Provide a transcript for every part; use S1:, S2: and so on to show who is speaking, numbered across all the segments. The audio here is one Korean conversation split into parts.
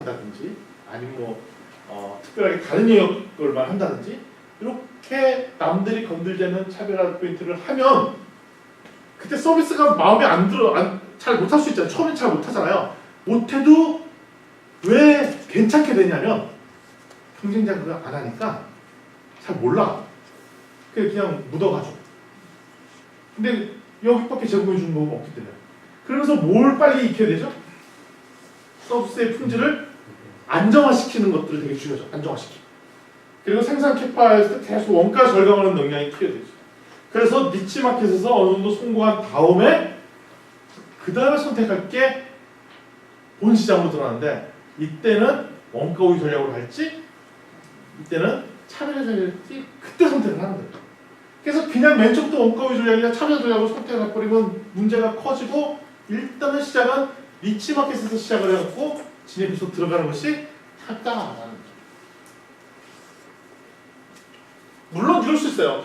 S1: 한다든지 아니면 특별하게 다른 영역을만 한다든지 이렇게 남들이 건들지 않는 차별화 포인트를 하면 그때 서비스가 마음에 안 들어 잘 못할 수 있잖아요. 처음엔 잘 못하잖아요. 못해도 왜 괜찮게 되냐면 경쟁자가 그걸 안 하니까 잘 몰라. 그냥 묻어가지고. 근데 여기밖에 제공해 주는 거 없기 때문에. 그러면서 뭘 빨리 익혀야 되죠? 서비스의 품질을 안정화시키는 것들을 되게 중요하죠. 안정화시키고. 그리고 생산 캐파에서 계속 원가 절감하는 역량이 필요되죠. 그래서 니치마켓에서 어느 정도 성공한 다음에 그 다음에 선택할 게 본 시장으로 들어가는데 이때는 원가 우위 전략으로 할지 이때는 차별화 전략일지 그때 선택을 하는 거예요. 그래서 그냥 맨 처음부터 원가 우위 전략이나 차별화 전략으로 선택을 해버리면 문제가 커지고 일단은 시작은 니치마켓에서 시작을 해갖고 진입해서 들어가는 것이 합당하다는 거죠. 물론 이럴 수 있어요.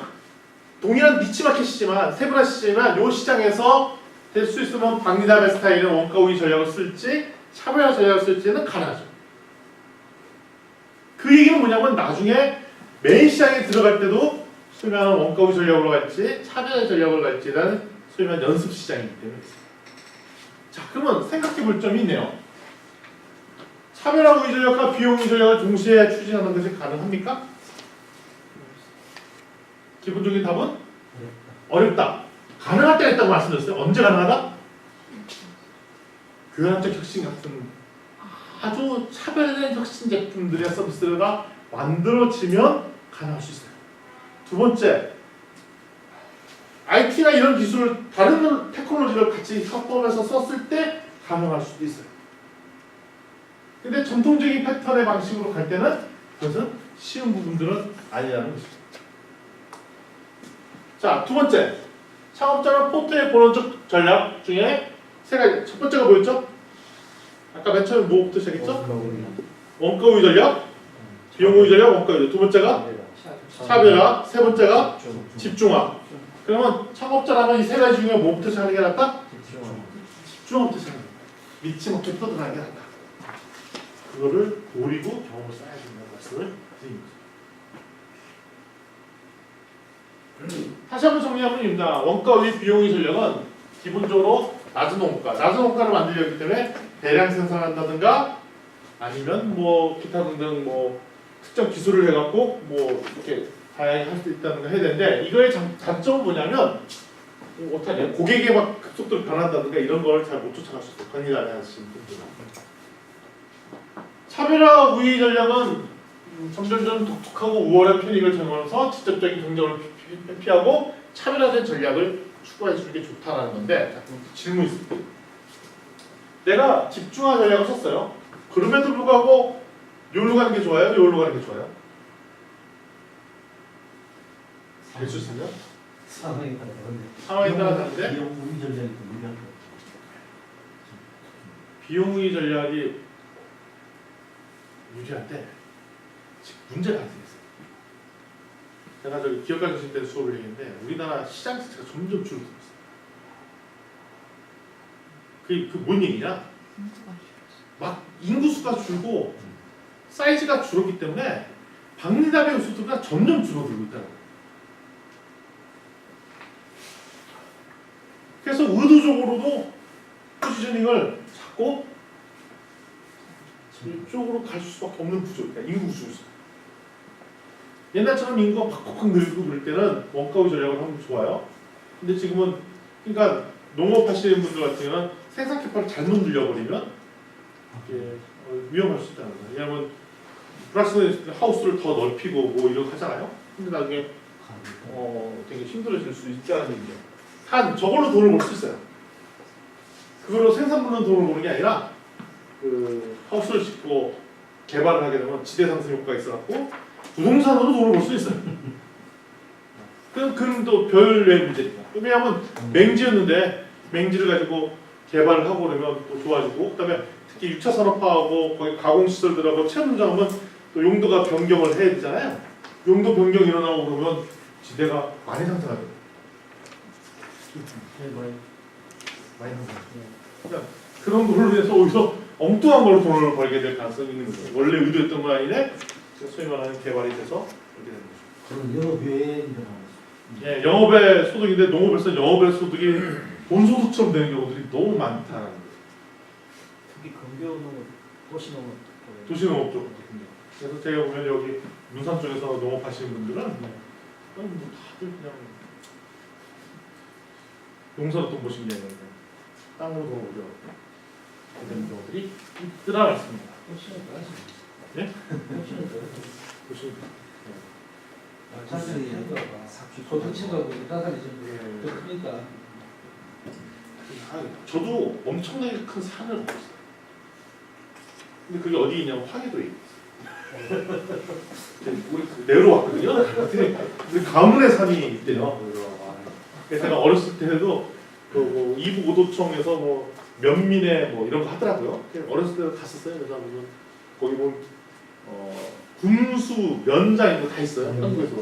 S1: 동일한 니치마켓이지만 세분화시지만 이 시장에서 될 수 있으면 박리담의 스타일은 원가 우위 전략을 쓸지 차별화 전략을 쓸지는 가능하죠. 그 얘기는 뭐냐면 나중에 메인 시장에 들어갈 때도 소위 말하는 원가 우위 전략으로 갈지 차별화 전략으로 갈지는 소위 말하는 연습 시장이기 때문에. 자, 그러면 생각해 볼 점이 있네요. 차별화 우위 전략과 비용 우위 전략을 동시에 추진하는 것이 가능합니까? 기본적인 답은 어렵다. 가능할 때가 있다고 말씀드렸어요. 언제 가능하다? 교환적 혁신 같은 아주 차별화된 혁신 제품들의 서비스가 만들어지면 가능할 수 있어요. 두 번째, IT나 이런 기술을 다른 테크놀로지를 같이 협업해서 썼을 때 가능할 수도 있어요. 근데 전통적인 패턴의 방식으로 갈 때는 그것은 쉬운 부분들은 아니라는 것이죠. 자, 두 번째, 창업자는 포트의 본원적 전략 중에 세 가지. 첫 번째가 뭐였죠? 아까 맨 처음에 뭐부터 시작했죠? 원가 우위 전략, 비용 우위 전략, 원가 우위 전략. 두 번째가 차별화, 세 번째가 집중화. 그러면 창업자라면 이 세 가지 중에 뭐부터 시작하는 게 낫다? 집중화부터 시작하는 거야. 니치마켓부터 들어가는 게 낫다. 그거를 노리고 경험을 쌓아야 된다는 말씀을 드립니다. 다시 한번 정리하면 됩니다. 원가 우위 비용 우위 전략은 기본적으로 낮은 원가를 만들려고 하기 때문에 대량 생산한다든가 아니면 뭐 기타 등등 뭐 특정 기술을 해갖고 뭐 이렇게 다양하게 할 수 있다든가 해야 되는데 이거의 단점은 뭐냐면 어떡하냐 고객의 막 급속도로 변한다든가 이런 걸 잘 못 쫓아갈 수 있어요. 관리를 안 하시는 분들은. 차별화 우위 전략은 점점점 독특하고 우월한 편익을 제공하면서 직접적인 경쟁을 회피하고 차별화된 전략을 추구해 주는 게 좋다라는 건데 질문이 있습니다. 내가 집중화 전략을 썼어요. 그럼에도 불구하고 여기로 가는 게 좋아요? 여기로 가는 게 좋아요? 될 수 있으면?
S2: 상황에 따라 다른데.
S1: 상황에 따라 다른데?
S2: 비용 우위 전략이 더 유리한 거.
S1: 비용 우위 전략이 유리한데 문제가 생겼어요. 제가 저기 기업가정신 때 수업을 했는데 우리나라 시장 자체가 점점 줄어들고 있어요. 그게 뭔 얘기냐? 막 인구수가 줄고 사이즈가 줄었기 때문에 박리담의 요소들가 점점 줄어들고 있다는 거예요. 그래서 의도적으로도 포지셔닝을 잡고 이쪽으로 갈 수밖에 없는 구조입니다. 인구 구조에서. 옛날처럼 인구가 팍팍 늘고 그럴 때는 원가 우위 전략을 하면 좋아요. 근데 지금은 그러니까 농업 하시는 분들 같은 경우는 생산 캐파를 잘못 늘려버리면 이게 위험할 수 있다는 거예요. 왜냐하면 플러스 하우스를 더 넓히고 뭐 이런 거 하잖아요. 근데 나중에 되게 힘들어질 수 있다는 얘기죠. 저걸로 돈을 벌 수 있어요. 그걸로 생산물로 돈을 버는 게 아니라 그 하우스를 짓고 개발을 하게 되면 지대 상승 효과가 있어갖고 부동산으로 돈을 벌 수 있어요. 그럼 또 별외 문제니까. 왜냐하면 맹지였는데 맹지를 가지고 개발을 하고 그러면 또 좋아지고 그다음에 특히 6차 산업화하고 거기 가공시설들하고 체험장하면 또 용도가 변경을 해야 되잖아요. 용도 변경이 일어나고 그러면 지대가 많이 상승하거든요. 많이 상승. 그러니까 그런 걸로 해서 오히려 엉뚱한 걸로 돈을 벌게 될 가능성이 있는 거죠. 원래 의도했던 거 아니네. 소위 말하는 개발이 돼서 이렇게 되는 거죠.
S2: 그런 영업 외에 일어나는
S1: 예, 영업의 소득인데 농업에서 영업의 소득이 본소득처럼 되는 경우들이 너무 많다는 거예요.
S3: 특히 근교농업, 도시농업 쪽에
S1: 도시농업 쪽거든요. 그래서 제가 보면 여기 문산 쪽에서 농업하시는 분들은 뭐 다들 그냥 농사로 돈 버신 게 아니라 땅으로 돈을 올려 되는 경우들이 있더라 말씀입니다.
S3: 훨씬 더 하시죠.
S1: 예?
S3: 훨씬 더
S1: 보시면
S3: 자세히 소득층하고 따다리 좀 크니까
S1: 저도 엄청나게 큰 산을 보고 있어요. 근데 그게 어디 있냐면 화계도에 있어요. 우리 내려왔거든요. 근데 가문의 산이 있대요. 그래서 제가 어렸을 때도 그뭐 이북 오도청에서 뭐 면민의 뭐 이런 거 하더라고요. 어렸을 때 갔었어요. 그래서 보면 거기 보면 군수 면장 이런 거 다 있어요. 한국에서.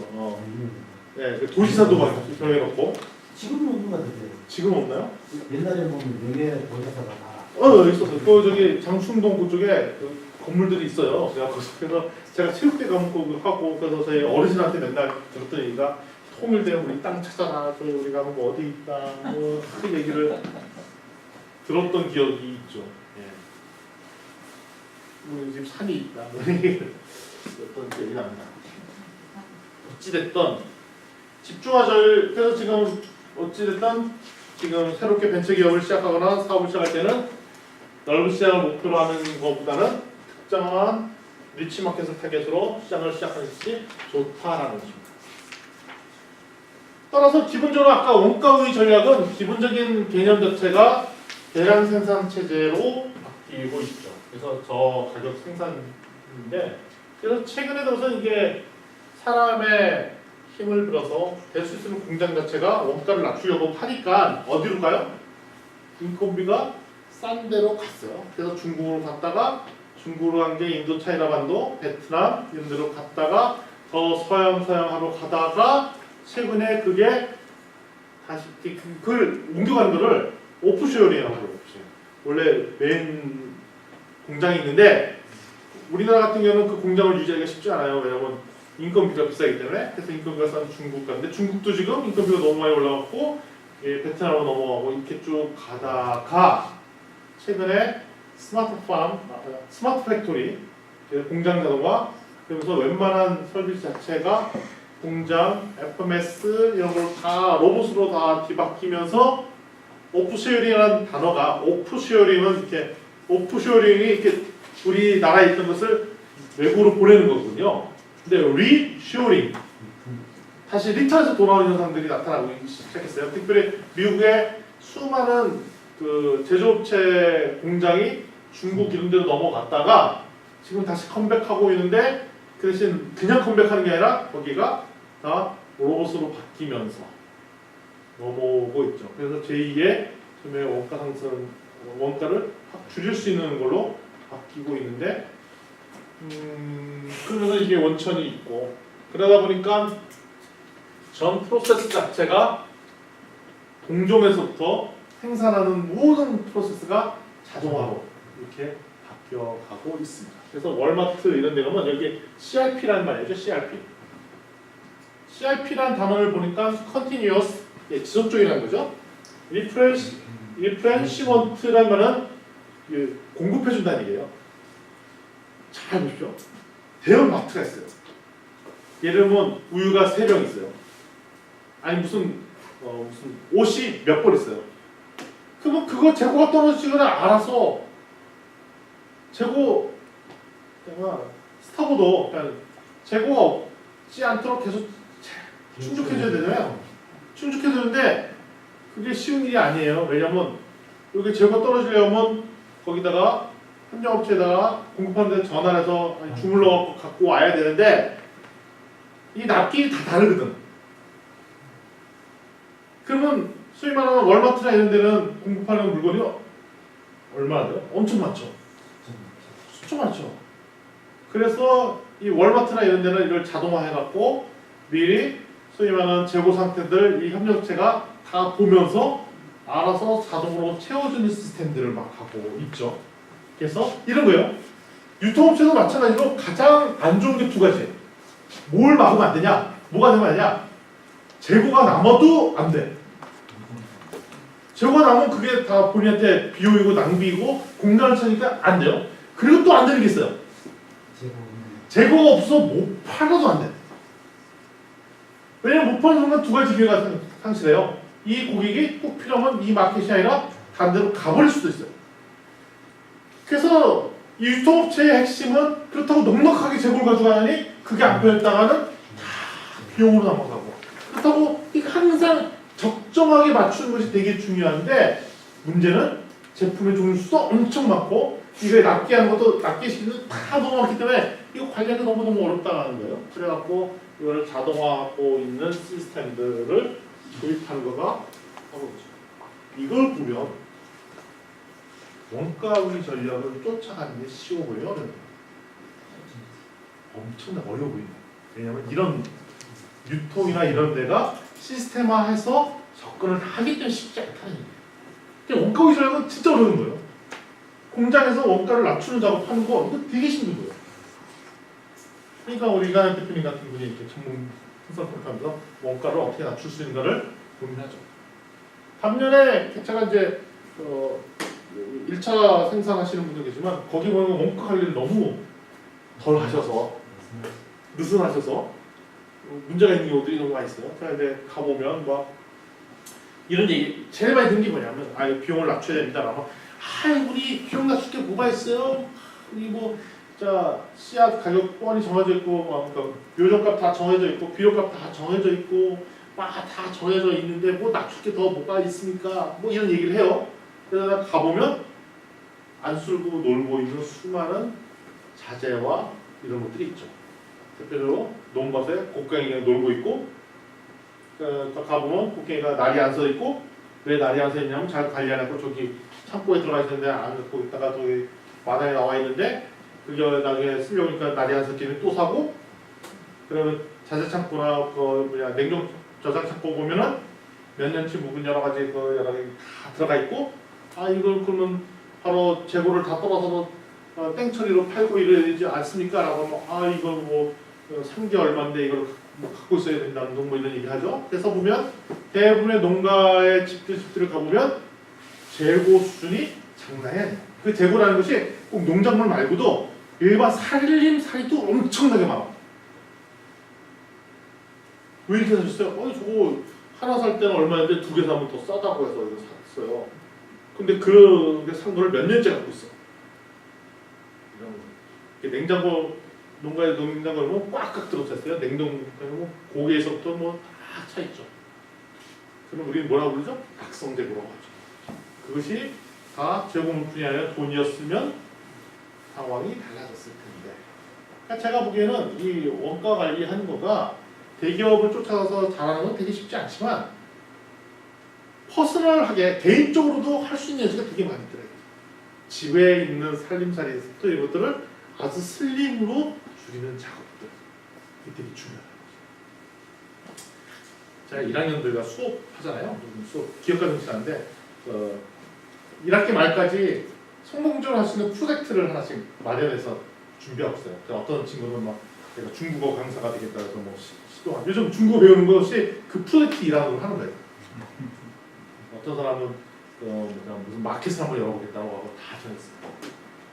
S1: 네, 그 도지사도 막 정해놓고.
S2: 지금은 없는 것 같은데
S1: 지금 없나요?
S2: 옛날에 보면 명예 보좌사가 다
S1: 있었어요. 또 저기 장충동 그쪽에 그 건물들이 있어요. 그래서 제가 체육대 과목 하고 그래서 저희 어르신한테 맨날 들었던 얘기가 통일되면 우리 땅 찾아라. 저희 우리 가면 뭐 어디 있다. 뭐 그 얘기를 들었던 기억이 있죠. 예. 우리 집 산이 있다. 뭐 이런 얘기를 들었던 기억이 납니다. 어찌됐든 집중화절 그래서 지금 어찌됐든 지금 새롭게 벤처기업을 시작하거나 사업을 시작할 때는 넓은 시장을 목표로 하는 것보다는 특정한 니치마켓을 타겟으로 시장을 시작하는 것이 좋다라는 것입니다. 따라서 기본적으로 아까 원가의 전략은 기본적인 개념 자체가 대량 생산 체제로 바뀌고 있죠. 그래서 저가격 생산인데 그래서 최근에 들어서 이게 사람의 힘을 들어서 될 수 있는 공장 자체가 원가를 낮추려고 하니까 어디로 가요? 인건비가 싼 데로 갔어요. 그래서 중국으로 갔다가 중국으로 간 게 인도, 차이나 반도, 베트남 이런 데로 갔다가 더 서양하러 가다가 최근에 그게 다시 그걸 옮겨가는 거를 오프쇼어링이라고 해요. 원래 메인 공장이 있는데 우리나라 같은 경우는 그 공장을 유지하기가 쉽지 않아요. 왜냐하면 인건비가 비싸기 때문에. 그래서 인건비가 싼 중국 가는데 중국도 지금 인건비가 너무 많이 올라갔고 베트남으로 넘어가고 이렇게 쭉 가다가 최근에 스마트 팩토리 공장 자동화 그러면서 웬만한 서비스 자체가 공장, FMS 이런 걸 다 로봇으로 다 뒤바뀌면서 오프쇼어링이라는 단어가 오프쇼어링은 이렇게 오프쇼어링이 이렇게 우리나라에 있던 것을 외국으로 보내는 거거든요. 근데 리쇼어링 다시 리턴에서 돌아오는 현상들이 나타나고 시작했어요. 특별히 미국의 수많은 그 제조업체 공장이 중국 이런 데로 넘어갔다가 지금 다시 컴백하고 있는데 그 대신 그냥 컴백하는 게 아니라 거기가 다 로봇으로 바뀌면서 넘어오고 있죠. 그래서 제2의 원가 상승, 원가를 확 줄일 수 있는 걸로 바뀌고 있는데 그러면서 이게 원천이 있고 그러다 보니까 전 프로세스 자체가 동종에서부터 생산하는 모든 프로세스가 자동화로 이렇게 바뀌어가고 있습니다. 그래서 월마트 이런 데 가면 여기 CRP라는 말이죠. CRP라는 단어를 보니까 Continuous, 지속적이라는 거죠. Replenishment라는 말은 공급해준다는 얘기예요. 잘 보십시오. 대형 마트가 있어요. 예를 들면 우유가 3병 있어요. 아니 무슨 옷이 몇 벌 있어요. 그러면 그거 재고가 떨어지거나 알아서 재고 스타보도 재고가 없지 않도록 계속 충족해줘야 되잖아요. 충족해주는데 그게 쉬운 일이 아니에요. 왜냐면 여기 재고가 떨어지려면 거기다가 협력업체에다가 공급하는 데 전화를 해서 주물러 갖고 와야 되는데 이 납기이 다 다르거든. 그러면 소위 말하는 월마트나 이런 데는 공급하는 물건이 얼마나 돼요? 엄청 많죠. 수천 많죠. 그래서 이 월마트나 이런 데는 이걸 자동화해갖고 미리 소위 말하는 재고 상태들 이 협력체가 다 보면서 알아서 자동으로 채워주는 시스템들을 막 하고 있죠. 그래서 이런 거예요. 유통업체도 마찬가지로 가장 안 좋은 게 두 가지예요. 뭘 막으면 안 되냐? 뭐가 되면 안 되냐? 재고가 남아도 안 돼. 재고가 남으면 그게 다 본인한테 비용이고 낭비이고 공간을 차니까 안 돼요. 그리고 또 안 되는 게 있어요. 재고가 없어 못 팔아도 안 돼. 왜냐면 못 파는 순간 두 가지 기회가 상실해요. 이 고객이 꼭 필요하면 이 마켓이 아니라 다른 데로 가버릴 수도 있어요. 그래서 이 유통업체의 핵심은 그렇다고 넉넉하게 재고를 가져가니 그게 안 팔렸다가는 다 비용으로 넘어가고, 그렇다고 이거 항상 적정하게 맞추는 것이 되게 중요한데, 문제는 제품의 종류 수도 엄청 많고 이거에 납기 하는 것도 납기 시키는 다 너무 많기 때문에 이거 관리하기 너무너무 어렵다는 거예요. 그래갖고 이거를 자동화하고 있는 시스템들을 도입하는 거가 바로 이걸 보면 원가의 전략을 쫓아가는 게 쉬워 보여요? 어려워요? 엄청나게 어려워 보인다. 왜냐하면 이런 유통이나 이런 데가 시스템화해서 접근을 하기 때문에 쉽지 않다는 얘기예요. 원가의 전략은 진짜 어려운 거예요. 공장에서 원가를 낮추는 작업하는 거 이거 되게 힘든 거예요. 그러니까 우리가 대표님 같은 분이 이렇게 전문 컨설턴트하면서 원가를 어떻게 낮출 수 있는가를 고민하죠. 반면에 제가 이제 1차 생산하시는 분도 계시지만 거기 보면 원가 관리를 너무 덜 하셔서 느슨하셔서 문제가 있는 경우들이 너무 많이 있어요. 그래서 이제 가보면 막 이런 얘기 제일 많이 듣는 게 뭐냐면 비용을 낮춰야 됩니다라고. 우리 비용 낮출 게 뭐가 있어요? 우리 자 씨앗 가격 뻔히 정해져 있고 그러니까 묘종값 다 정해져 있고 비료값 다 정해져 있고 다 정해져 있는데 낮출 게 더 뭐가 있습니까? 이런 얘기를 해요. 그래서 가보면 안 쓸고 놀고 있는 수많은 자재와 이런 것들이 있죠. 대표적으로 논밭에 곡괭이가 놀고 있고, 가보면 곡괭이가 날이 안 서 있고, 왜 날이 안 서 있냐면 잘 관리 안 하고 저기 창고에 들어가 있는데 안 갖고 있다가 저기 마당에 나와 있는데 그게 나중에 쓰려니까 날이 안 섰기는 또 사고, 그러면 자재 창고나 냉동 저장 창고 보면은 몇 년치 묵은 여러 가지 여러 가지 다 들어가 있고, 이걸 그러면 바로 재고를 다 떨어서 땡처리로 팔고 이래야 되지 않습니까? 라고 하면 이걸 3개 얼마인데 이걸 갖고 있어야 된다는 이런 얘기 하죠. 그래서 보면 대부분의 농가의 집들을 가보면 재고 수준이 장난이 아니에요. 그 재고라는 것이 꼭 농작물 말고도 일반 살림살이도 엄청나게 많아. 왜 이렇게 사셨어요? 저거 하나 살 때는 얼마인데 두 개 사면 더 싸다고 해서 이거 샀어요. 근데 그게 산 거를 몇 년째 갖고 있어. 이런 거. 냉장고 농가의 냉장고는 꽉꽉 들어찼어요. 냉동고는 고기에서부터 다 차 있죠. 그럼 우리는 뭐라고 부르죠? 각성재고라고 하죠. 그것이 다 재고물품이 아니라 돈이었으면 상황이 달라졌을 텐데. 그러니까 제가 보기에는 이 원가 관리하는 거가 대기업을 쫓아가서 잘하는 건 되게 쉽지 않지만 퍼스널하게 개인적으로도 할 수 있는 여지가 되게 많이 있더라고요. 집에 있는 살림살이에서부터 이것들을 아주 슬림으로 줄이는 작업들, 이게 되게 중요하다는 거죠. 제가 1학년들과 수업하잖아요. 수업 기억과정시 하는데 1학기 말까지 성공적으로 할 수 있는 프로젝트를 하나씩 마련해서 준비하고 있어요. 어떤 친구는 내가 중국어 강사가 되겠다 해서 시도하고, 요즘 중국어 배우는 것이 그 프로젝트 일하는 걸 하는 거예요. 어떤 사람은 무슨 마켓을 한번 열어보겠다고 하고 다 정했어요.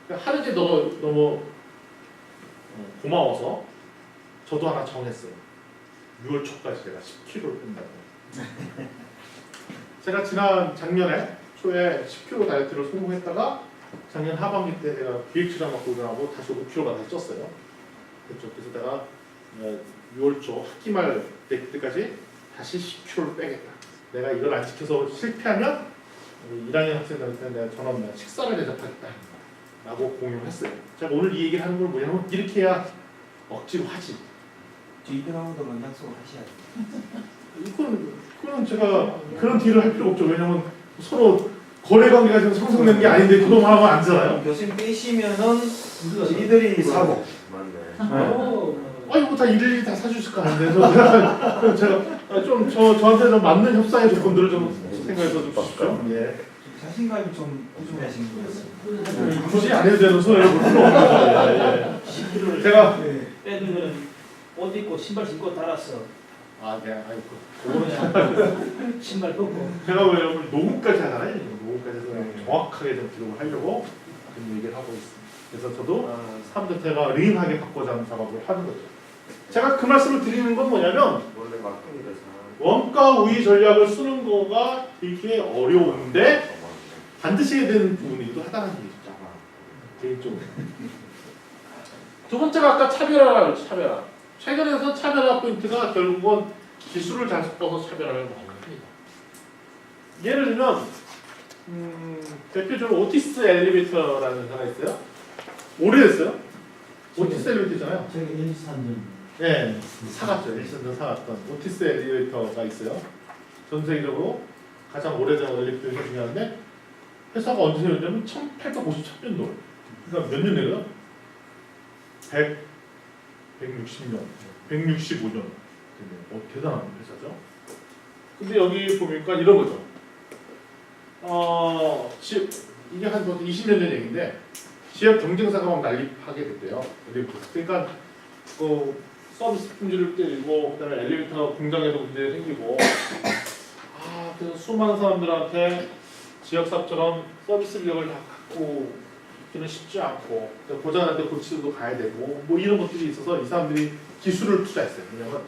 S1: 그러니까 하는 게 너무 고마워서 저도 하나 정했어요. 6월 초까지 제가 10kg를 뺀다고. 제가 작년에 초에 10kg 다이어트를 성공했다가 작년 하반기 때 제가 기획치를 맡고 일어나고 다시 5kg가 다시 쪘어요. 그렇죠. 그래서 내가 6월 초 학기 말 때까지 다시 10kg를 빼겠다. 내가 이걸 안 지켜서 실패하면 우리 1학년 학생들한테 내가 전화하면 식사를 대접하겠다 라고 공유했어요. 제가 오늘 이 얘기를 하는 걸 뭐냐면 이렇게 해야 억지로 하지.
S3: 뒤돌아오더만 약속을 하셔야 돼요.
S1: 그건 제가 그런 딜을 할 필요 없죠. 왜냐면 서로 거래관계가 지금 형성되는 게 아닌데 그것만 하면 안 되잖아요.
S3: 교수님 빼시면은 이들이 사고.
S2: 맞네.
S1: 이거 다 일일이 다 사주실 거 아닌데 제가 좀 저한테 좀 맞는 협상의 조건들을 좀 생각해서 좀 주십시오. 예.
S3: 자신감이 좀 부족하신 것 같습니다.
S1: 굳이 안 해도 되는 소리를 볼 필요 없는 거예요.
S2: 10kg를
S1: 제가
S3: 네.
S2: 애들은 옷 입고 신발 신고 달았어.
S1: 네, 그거는
S2: 신발 벗고.
S1: 제가 왜 오늘 녹음까지 하잖아요. 녹음까지 해서 정확하게 좀 기록을 하려고 지금 얘기를 하고 있습니다. 그래서 저도 사람들 제가 리인하게 바꿔자 하는 작업을 하는 거죠. 제가 그 말씀을 드리는 건 뭐냐면
S4: 원래 막둥이라서
S1: 원가 우위 전략을 쓰는 거가 되게 어려운데 반드시 해야 되는 부분이기도 하다는 얘기죠. 개인적으로. 두 번째가 아까 차별화라고 했죠. 차별화. 최근에서 차별화 포인트가 결국은 기술을 잘 섞어서 차별화를 많이 합니다. 예를 들면 대표적으로 오티스 엘리베이터라는 회사가 있어요. 오래됐어요. 오티스 엘리베이터잖아요.
S5: 저기 일산전
S1: 네, 사갔죠. 일선전 사갔던 오티스 엘리베이터가 있어요. 전 세계적으로 가장 오래된 엘리베이터 중에 하나인데 회사가 언제 세웠냐면 1853년도. 그러니까 몇 년 내요? 160년, 165년. 대단한 회사죠. 근데 여기 보니까 이런 거죠. 이게 한 20년 전 얘기인데 지역 경쟁사가 막 난립하게 됐대요. 그러니까 서비스 품질을 때리고 그다음에 엘리베이터 공장에도 문제 생기고 그래서 수많은 사람들한테 지역사업처럼 서비스 인력을 다 갖고 있기는 쉽지 않고 고장날 때 고치도 가야 되고 뭐 이런 것들이 있어서 이 사람들이 기술을 투자했어요. 왜냐면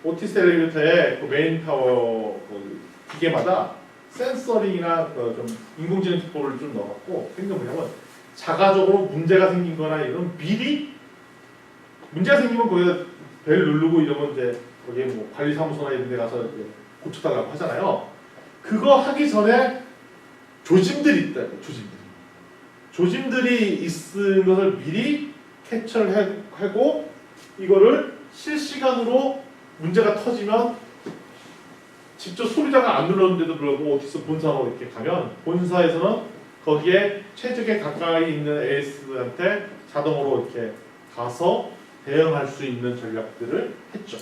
S1: 오티스 엘리베이터의 그 메인 타워 그 기계마다 센서링이나 좀 인공지능 기법을 좀 넣어갖고 생긴 뭐냐면 자가적으로 문제가 생긴거나 이런 미리 문제가 생기면 거기다 벨 누르고 이러면 이제 거기에 뭐 관리사무소나 이런 데 가서 이제 고쳐달라고 하잖아요. 그거 하기 전에 조짐들이 있다. 조짐들이 있는 것을 미리 캡처를 하고 이거를 실시간으로 문제가 터지면 직접 소비자가 안 눌렀는데도 불구하고 오티스 본사로 이렇게 가면 본사에서는 거기에 최적에 가까이 있는 AS한테 자동으로 이렇게 가서 대응할 수 있는 전략들을 했죠.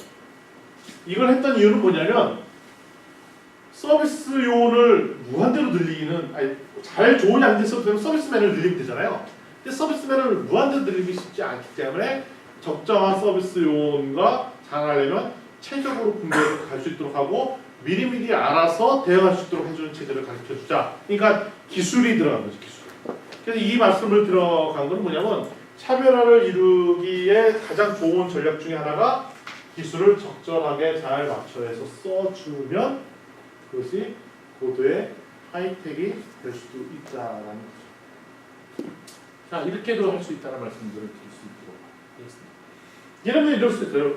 S1: 이걸 했던 이유는 뭐냐면 서비스 요원을 무한대로 늘리기는 잘 좋은 양대에서 서비스맨을 늘리면 되잖아요. 근데 서비스맨을 무한대로 늘리기 쉽지 않기 때문에 적정한 서비스 요원과 잘하려면 체적으로 분배해서 갈 수 있도록 하고 미리미리 알아서 대응할 수 있도록 해주는 체제를 가르쳐주자. 그러니까 기술이 들어간 거죠. 기술. 그래서 이 말씀을 들어간 건 뭐냐면 차별화를 이루기에 가장 좋은 전략 중에 하나가 기술을 적절하게 잘 맞춰서 써주면 그것이 고도의 하이텍이 될 수도 있다라는 거죠. 자, 이렇게도 할 수 있다는 말씀들을 드릴 수 있도록 하겠습니다. 예를 이럴 수 있어요.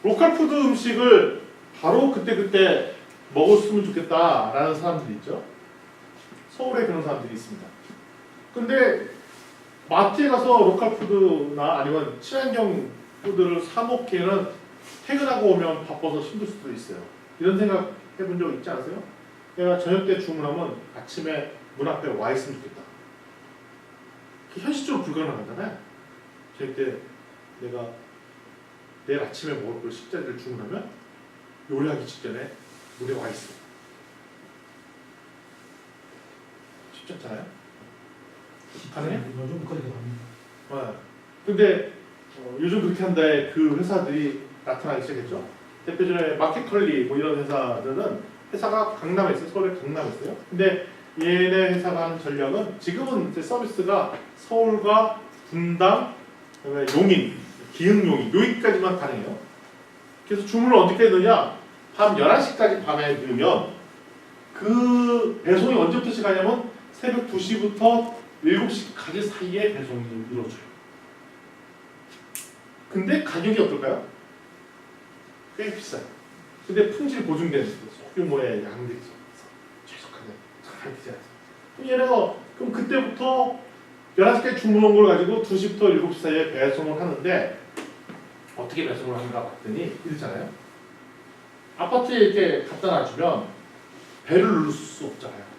S1: 로컬 푸드 음식을 바로 그때 먹었으면 좋겠다라는 사람들이 있죠. 서울에 그런 사람들이 있습니다. 근데 마트에 가서 로컬 푸드나 아니면 친환경 푸드를 사 먹기에는 퇴근하고 오면 바빠서 힘들 수도 있어요. 이런 생각 해본 적 있지 않으세요? 내가 저녁 때 주문하면 아침에 문 앞에 와 있으면 좋겠다. 그게 현실적으로 불가능하잖아요. 저녁 때 내가 내일 아침에 먹을 걸 식자재를 주문하면 요리하기 직전에 문에 와 있어. 쉽지 않잖아요? 가능해?
S5: 요즘 그렇게 합니다.
S1: 근데 요즘 그렇게 한다에 그 회사들이 나타나기 시작했죠. 대표적으로 마켓컬리 뭐 이런 회사들은 회사가 강남에 있어요. 서울에 강남에 있어요. 근데 얘네 회사가 하는 전략은 지금은 이제 서비스가 서울과 분당, 그다음에 용인, 기흥, 용인 여기까지만 가능해요. 그래서 주문을 어떻게 해야 밤 11시까지 밤에 넣으면 그 배송이 언제부터 시작하냐면 새벽 2시부터 7시까지 사이에 배송이 이루어져요. 근데 가격이 어떨까요? 꽤 비싸요. 근데 품질 보증된 소규모의 양들이죠. 최적화된 잘 디자인해서. 얘네가 그럼 그때부터 11시까지 주문한 걸 가지고 2시부터 7시 사이에 배송을 하는데 어떻게 배송을 하는가 봤더니 이렇잖아요. 아파트에 이렇게 갖다 놔주면 배를 누를 수 없잖아요.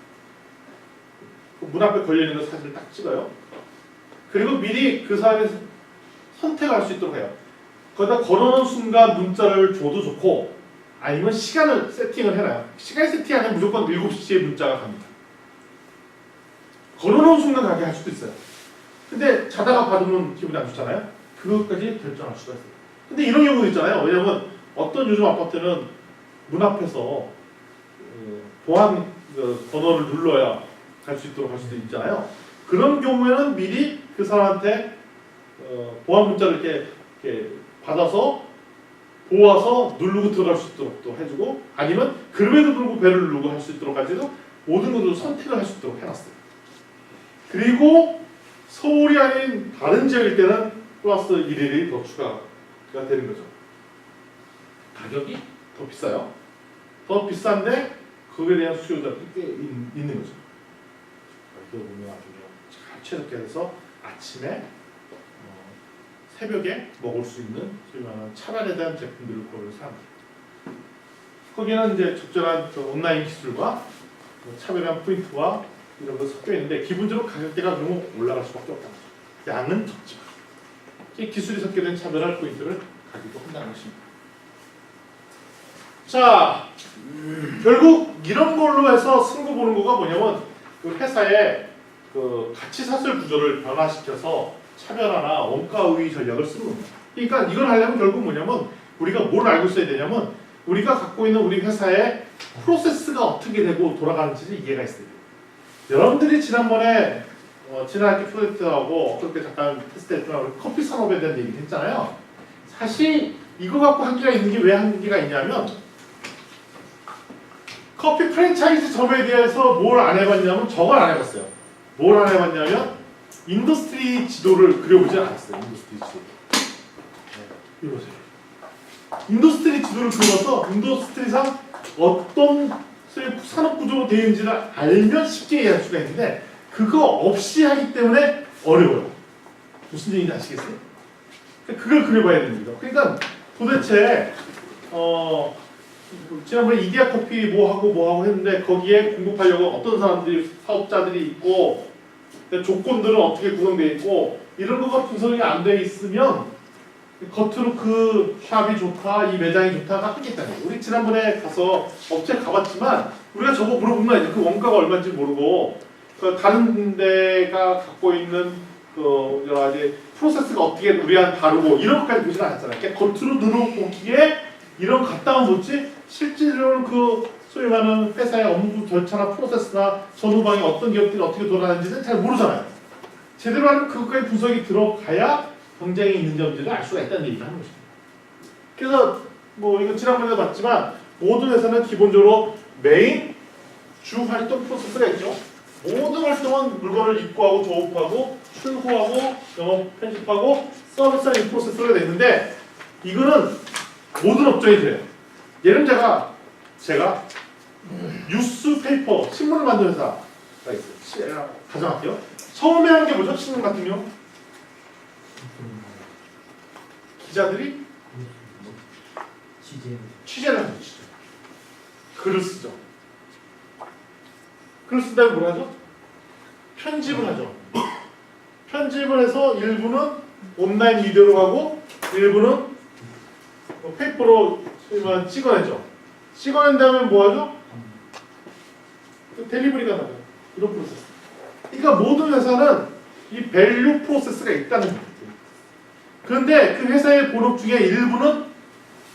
S1: 문 앞에 걸려있는 거 사진을 딱 찍어요. 그리고 미리 그 사람이 선택할 수 있도록 해요. 거기다 걸어놓은 순간 문자를 줘도 좋고 아니면 시간을 세팅을 해놔요. 시간 세팅하면 무조건 7시에 문자가 갑니다. 걸어놓은 순간 가게 할 수도 있어요. 근데 자다가 받으면 기분이 안 좋잖아요. 그것까지 결정할 수가 있어요. 근데 이런 경우도 있잖아요. 왜냐면 어떤 요즘 아파트는 문 앞에서 보안 번호를 눌러야 갈 수 있도록 할 수도 있잖아요. 그런 경우에는 미리 그 사람한테 보안 문자를 이렇게 받아서 보아서 누르고 들어갈 수 있도록 또 해주고, 아니면 그럼에도 불구하고 배를 누르고 할 수 있도록 까지도 모든 것을 선택을 할 수 있도록 해놨어요. 그리고 서울이 아닌 다른 지역일 때는 플러스 1일이 더 추가가 되는 거죠. 가격이 더 비싸요. 더 비싼데 그거에 대한 수요자들이 꽤 있는 거죠. 이거 보면 아주 잘 채롭게 해서 아침에 새벽에 먹을 수 있는 소위 말하는 차별에 대한 제품들을 고르는 사람들. 거기는 이제 적절한 그 온라인 기술과 차별한 포인트와 이런 거 섞여 있는데, 기본적으로 가격대가 너무 올라갈 수밖에 없다는 거죠. 양은 적지만 이 기술이 섞여된 차별한 포인트를 가지고 한다는 것입니다. 자, 결국 이런 걸로 해서 승부 보는 거가 뭐냐면, 그 회사의 그 가치 사슬 구조를 변화시켜서 차별화나 원가 우위 전략을 쓰는 겁니다. 그러니까 이걸 하려면 결국 뭐냐면, 우리가 뭘 알고 있어야 되냐면, 우리가 갖고 있는 우리 회사의 프로세스가 어떻게 되고 돌아가는지 이해가 있어야 돼요. 여러분들이 지난번에 지난 학기 프로젝트하고 그렇게 잠깐 테스트했지만 커피 산업에 대한 얘기를 했잖아요. 사실 이거 갖고 한계가 있는 게 왜 한계가 있냐면, 커피 프랜차이즈점에 대해서 뭘 안 해봤냐면 저걸 안 해봤어요. 뭘 안 해봤냐면 인더스트리 지도를 그려보지 않았어요. 인더스트리 지도. 네, 이거 보세요. 인더스트리 지도를 그려서 인더스트리상 어떤 산업 구조로 되어 있는지를 알면 쉽게 이해할 수가 있는데, 그거 없이 하기 때문에 어려워요. 무슨 얘기인지 아시겠어요? 그걸 그려봐야 됩니다. 그러니까 도대체 지난번에 이디야 커피 뭐 하고 했는데, 거기에 공급하려고 어떤 사람들이 사업자들이 있고 조건들은 어떻게 구성되어 있고 이런 거가 분석이 안 돼 있으면 겉으로 그 샵이 좋다, 이 매장이 좋다가 하겠다는 거예요. 우리 지난번에 가서 업체 가봤지만 우리가 저거 물어보면 알죠. 그 원가가 얼마인지 모르고 그 다른 데가 갖고 있는 그 여러 가지 프로세스가 어떻게 우리랑 다르고 이런 것까지 보지는 않았잖아요. 그러니까 겉으로 눈으로보기에 이런 갔다가 뭐지 실제로는 그 소위 말하는 회사의 업무 절차나 프로세스나 전후방에 어떤 기업들이 어떻게 돌아가는지는 잘 모르잖아요. 제대로 하는 그것까지 분석이 들어가야 경쟁이 있는지 없는지를 알 수가 있다는 얘기를 하는 것입니다. 그래서 뭐 이거 지난번에도 봤지만 모든 회사는 기본적으로 메인 주 활동 프로세스가 있죠. 모든 활동은 물건을 입고하고 조업하고 출고하고 영업 편집하고 서비스하는 프로세스가 되는데, 이거는 모든 업종이 그래요. 예를 제가 뉴스페이퍼 신문을 만드는 회사가 있어요. 가정할게요. 처음에 하는 게 뭐죠? 신문 같은 경우 기자들이 취재를 하죠. 글을 쓰죠. 글을 쓴다면 뭘 하죠? 편집을 하죠. 편집을 해서 일부는 온라인 미디어로 가고 일부는 페이퍼로 찍어내죠. 찍어낸 다음에 뭐 하죠? 델리버리가 나죠. 이런 프로세스. 그러니까 모든 회사는 이 밸류 프로세스가 있다는 거예요. 그런데 그 회사의 본업 중에 일부는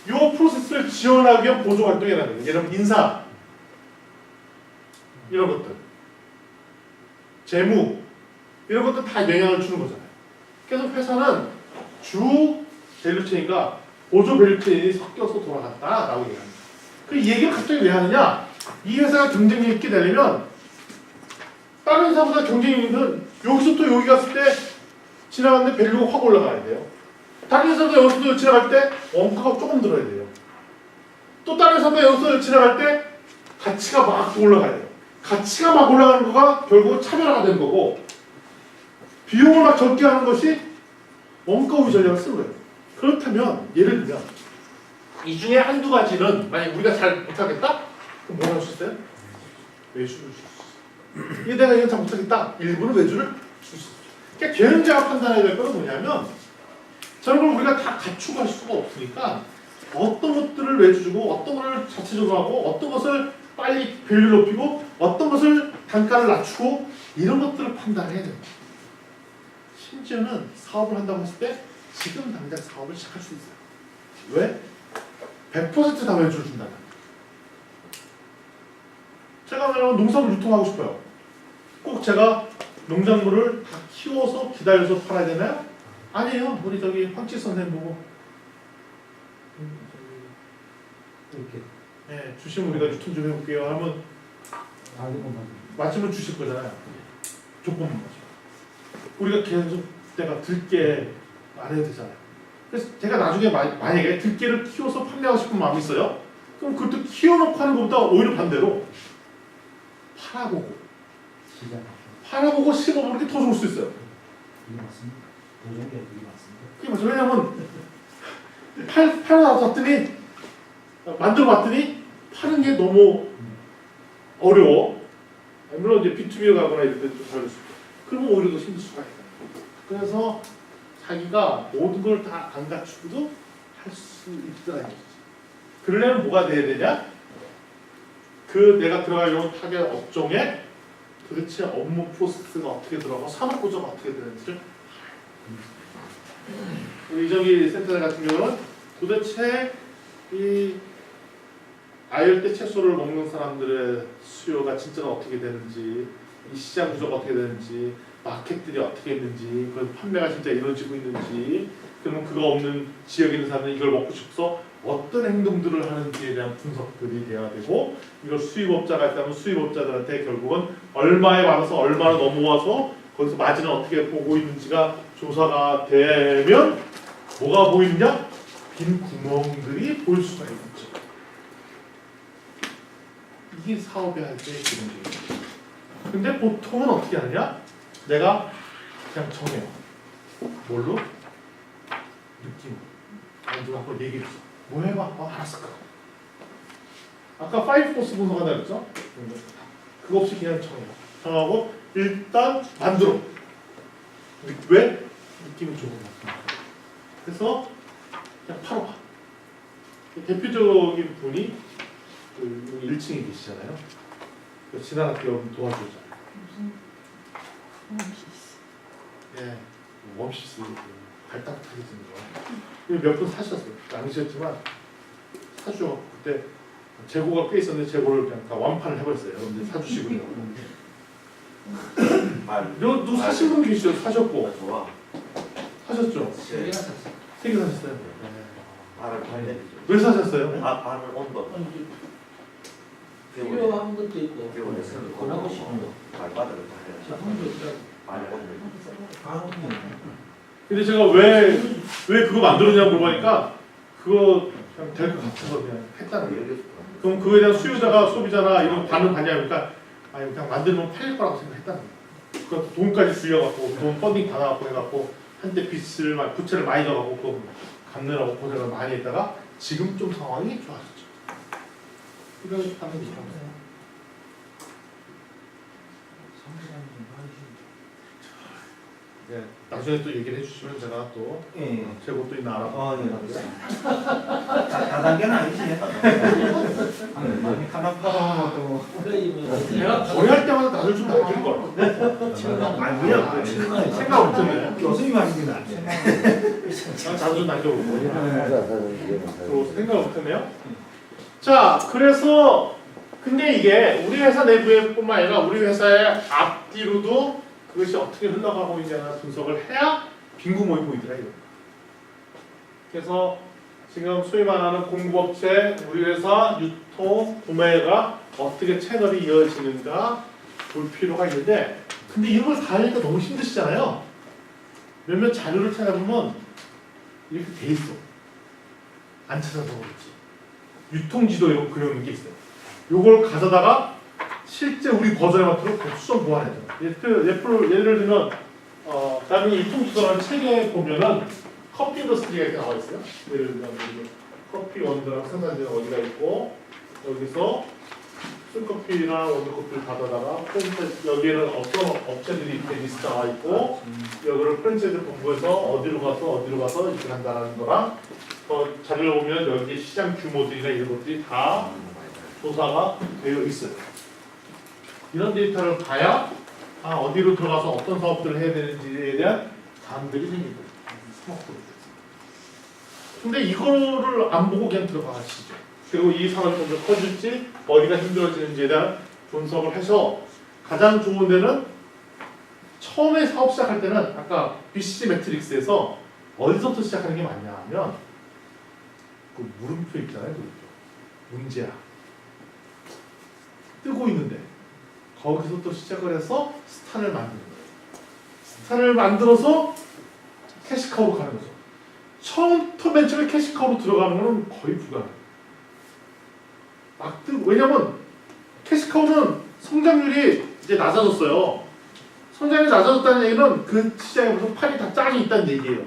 S1: 이 프로세스를 지원하기 위한 보조 활동이 나는 거예요. 예를 들면 인사 이런 것들, 재무 이런 것들 다 영향을 주는 거잖아요. 그래서 회사는 주 밸류체인과 보조 밸류체인이 섞여서 돌아갔다라고 얘기합니다. 그 얘기를 갑자기 왜 하느냐? 이 회사가 경쟁력 있게 되려면 다른 회사보다 경쟁력 있는 여기서 또 여기 갔을 때 지나갔는데 밸류가 확 올라가야 돼요. 다른 회사보다 여기서 지나갈 때 원가가 조금 들어야 돼요. 또 다른 회사보다 여기서 지나갈 때 가치가 막 올라가야 돼요. 가치가 막 올라가는 거가 결국은 차별화가 되는 거고, 비용을 막 적게 하는 것이 원가 우위 전략을 쓰는 거예요. 그렇다면 예를 들면 이 중에 한두 가지는 만약 우리가 잘 못하겠다? 그럼 뭘 할 수 있어요? 외주를 줄 수 있어요. 이게 내가 이건 잘 못하겠다. 일부는 외주를 줄 수 있어요. 그러니까 경영자가 판단해야 될 것은 뭐냐면, 저런 걸 우리가 다 갖추고 할 수가 없으니까 어떤 것들을 외주 주고 어떤 것을 자체적으로 하고 어떤 것을 빨리 밸류 높이고 어떤 것을 단가를 낮추고 이런 것들을 판단해야 됩니다. 심지어는 사업을 한다고 했을 때 지금 당장 사업을 시작할 수 있어요. 왜? 100% 다 외주를 준다면. 제가 만약 농산물 유통하고 싶어요. 꼭 제가 농작물을 다 키워서 기다려서 팔아야 되나요? 아니에요. 우리 저기 황치 선생님 보고
S5: 이렇게
S1: 주시면 우리가 유통 좀 해볼게요 하면 맞으면 주실 거잖아요. 조건만 맞죠. 우리가 계속 내가 들깨 안 해도 되잖아요. 그래서 제가 나중에 만약에 들깨를 키워서 판매하고 싶은 마음이 있어요. 그럼 그것도 키워놓고 하는 것보다 오히려 반대로 팔아보고
S5: 시작.
S1: 팔아보고 씹어보는 게 더 좋을 수 있어요.
S5: 이게 맞습니다. 도전계 이게 맞습니다.
S1: 그게 맞죠. 왜냐면 팔아봤더니 만들어봤더니 파는 게 너무 어려워. 물론 이제 B2B로 가거나 이럴 때 좀 다를 수 있고. 그러면 오히려 더 힘들 수가 있어요. 그래서 자기가 모든 걸 다 안 갖추고도 할 수 있다는 거지. 그러려면 뭐가 돼야 되냐? 그 내가 들어가려는 타겟 업종에 도대체 업무 프로세스가 어떻게 들어가고 산업 구조가 어떻게 되는지를 우리 이정희 센터장 같은 경우는 도대체 이 아열대 채소를 먹는 사람들의 수요가 진짜로 어떻게 되는지, 이 시장 구조가 어떻게 되는지, 마켓들이 어떻게 있는지, 그 판매가 진짜 이루어지고 있는지, 그러면 그거 없는 지역에 있는 사람들이 이걸 먹고 싶어서 어떤 행동들을 하는지에 대한 분석들이 돼야 되고, 이걸 수입업자가 있다면 수입업자들한테 결국은 얼마에 받아서 얼마나 넘어와서 거기서 마진을 어떻게 보고 있는지가 조사가 되면 뭐가 보이느냐? 빈 구멍들이 보일 수가 있죠. 이게 사업의 할 때의 기본적이에요. 근데 보통은 어떻게 하느냐? 내가 그냥 정해요. 뭘로? 느낌. 누가 한번 얘기했어. 뭐 해봐? 알았어. 아까 5포스 분석한다 그랬죠? 그거 없이 그냥 정해요. 정하고 일단 만들어. 왜? 느낌이 좋은 거. 그래서 그냥 팔아봐. 대표적인 분이 여기 1층에 계시잖아요. 지난 학기 여러분 도와주잖아요. 예, 웜시스 발딱하게 생긴 거. 몇 분 사셨어요. 아니셨지만 사주셔. 그때 재고가 꽤 있었는데 재고를 그냥 다 완판을 해버렸어요. 여러분들 사주시고요. 누구 사신 분 계시죠? 사셨고.
S4: 좋아.
S1: 사셨죠?
S4: 세 개나 샀어.
S1: 3개 사셨어요?
S4: 발을 발레.
S1: 왜 사셨어요?
S4: 발을 온도.
S5: 필요한 것도 있고
S4: 겨울에서
S5: 원하고 싶은 거.
S4: 발바닥을 다
S5: 제품도
S4: 해야
S5: 있다고.
S4: 발 온도.
S5: 바로
S1: 근데 제가 왜 그거 만들었냐고 물어보니까 그거 그냥 될 것 같아서 그냥 했다는 거예요. 그럼 그거에 대한 수요자가 소비자나 이런 반응 받냐니까 아니 그냥 만들면 팔릴 거라고 생각했다는 거예요. 그것도 돈까지 줄여갖고 돈 펀딩 받아갖고 해갖고 한때 빚을 부채를 많이 져갖고 그거 갚느라고 고생을 많이 했다가 지금 좀 상황이 좋아졌죠. 이런 하는 게 있어요. 예, 나중에 또 얘기를 해주시면 제가 또
S3: 예.
S1: 재고 또 있나 알아보고
S3: 다단계는 아니지. 많이 하나 팔아도
S1: 내가 거래할 때마다 나를 좀 남길 걸.
S3: 아니야.
S1: 생각 못했네.
S3: 교수님 하시는 게 낫지.
S1: 나도 좀 남겨보고. 또 생각 못했네요. 자, 그래서 근데 이게 우리 회사 내부에뿐만 아니라 우리 회사의 앞뒤로도 그것이 어떻게 흘러가고 있냐는 분석을 해야 빈 구멍이 보이더라고요. 그래서 지금 소위 말하는 공급업체, 우리 회사 유통, 구매가 어떻게 채널이 이어지는가 볼 필요가 있는데 근데 이런 걸 다 하니까 너무 힘드시잖아요. 몇몇 자료를 찾아보면 이렇게 돼 있어. 안 찾아서 그렇지. 유통지도 이런 그려놓은 게 있어요. 요걸 가져다가 실제 우리 버전에 맞도록 수정 보완해줘. 예를 들면 나중에 유통지도라는 책에 보면은 커피 인더스트리가 이렇게 나와 있어요. 예를 들면 커피 원두랑 생산지가 어디가 있고 여기서 술커피랑 원두커피를 받아다가 여기에는 어떤 업체들이 이렇게 리스트 나와 있고 여기를 프랜차이즈 본부에서 어디로 가서 이렇게 한다는 거랑 자료를 보면 여기 시장 규모들이나 이런 것들이 다 조사가 되어 있어요. 이런 데이터를 봐야 어디로 들어가서 어떤 사업들을 해야 되는지에 대한 감들이 생깁니다. 근데 이거를 안 보고 그냥 들어가시죠. 그리고 이 사업이 좀 더 커질지 어디가 힘들어지는지에 대한 분석을 해서 가장 좋은 데는 처음에 사업 시작할 때는 아까 BCG 매트릭스에서 어디서부터 시작하는 게 맞냐 하면 그 물음표 있잖아요. 물음표. 문제야. 뜨고 있는데 거기서 또 시작을 해서 스탄을 만드는 거예요. 스탄을 만들어서 캐시카우로 가는 거죠. 처음부터 맨 처음에 캐시카우로 들어가는 거는 거의 불가능해요. 왜냐면 캐시카우는 성장률이 이제 낮아졌어요. 성장률이 낮아졌다는 얘기는 그 시장에 벌써 판이 다 짱이 있다는 얘기예요.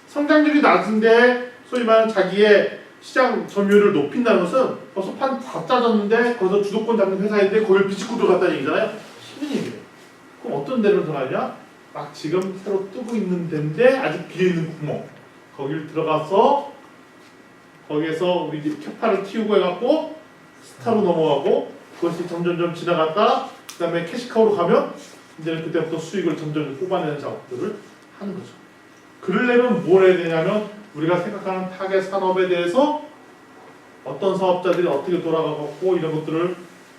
S1: 성장률이 낮은데 소위 말하는 자기의 시장 점유율을 높인다는 것은 벌써 판 다 짜졌는데 거기서 주도권 잡는 회사인데 거기를 비집고 들어갔다는 얘기잖아요. 힘든 얘기예요. 그럼 어떤 데로 들어가냐? 막 지금 새로 뜨고 있는 데인데 아직 비어있는 구멍 거기를 들어가서 거기에서 우리 캐파를 틔우고 해갖고 스타로 넘어가고 그것이 점점점 지나갔다 그 다음에 캐시카우로 가면 이제는 그때부터 수익을 점점 뽑아내는 작업들을 하는 거죠. 그러려면 뭘 해야 되냐면 우리가 생각하는 타겟 산업에 대해서 어떤 사업자들이 어떻게 돌아가고 이런 것들을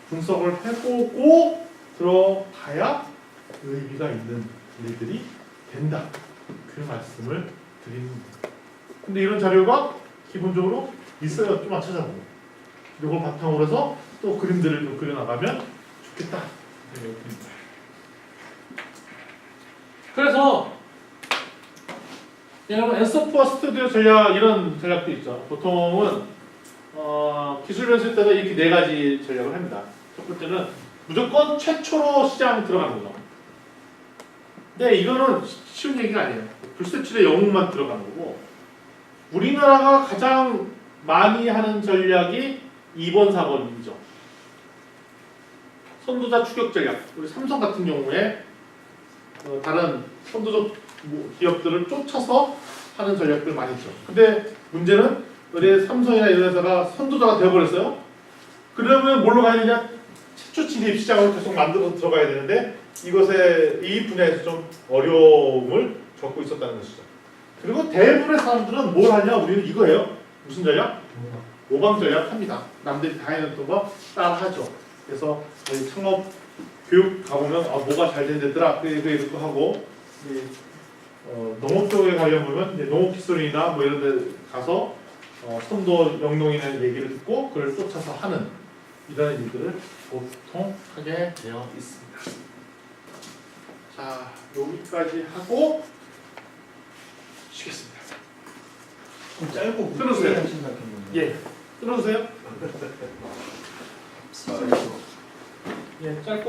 S1: 분석을 해보고 들어가야 의미가 있는 일들이 된다. 그 말씀을 드리는 거예요. 근데 이런 자료가 기본적으로 있어요. 좀 찾아보고 이걸 바탕으로 해서 또 그림들을 좀 그려나가면 좋겠다. 그래서 여러분 엔서프와 스튜디오 전략 이런 전략도 있죠. 보통은 기술 변수에 따라 이렇게 네 가지 전략을 합니다. 첫 번째는 무조건 최초로 시장 들어가는 거죠. 근데 이거는 쉬운 얘기가 아니에요. 불세출의 영웅만 들어가는 거고 우리나라가 가장 많이 하는 전략이 2번, 4번이죠. 선두자 추격 전략. 우리 삼성 같은 경우에 다른 선두적 기업들을 쫓아서 하는 전략들 많이 있죠. 근데 문제는 우리 삼성이나 이런 회사가 선두자가 되어버렸어요. 그러면 뭘로 가야 되냐? 최초 진입 시장으로 계속 만들어서 들어가야 되는데 이것에 이 분야에서 좀 어려움을 겪고 있었다는 것이죠. 그리고 대부분의 사람들은 뭘 하냐? 우리는 이거예요. 무슨 전략? 모방 전략 합니다. 남들이 다 해놨던 거 따라하죠. 그래서 저희 창업 교육 가보면 뭐가 잘 된다더라 그래 하고 농업 쪽에 가려면 이제 농업기술이나 뭐 이런 데 가서 선도 영농인의 얘기를 듣고 그걸 쫓아서 하는 이런 일들을 보통 하게 되어 있습니다. 자, 여기까지 하고 쉬겠습니다.
S3: 좀 짧고
S1: 끊으세요.
S3: 하신다는
S1: 예, 끊어주세요. 예, 짧고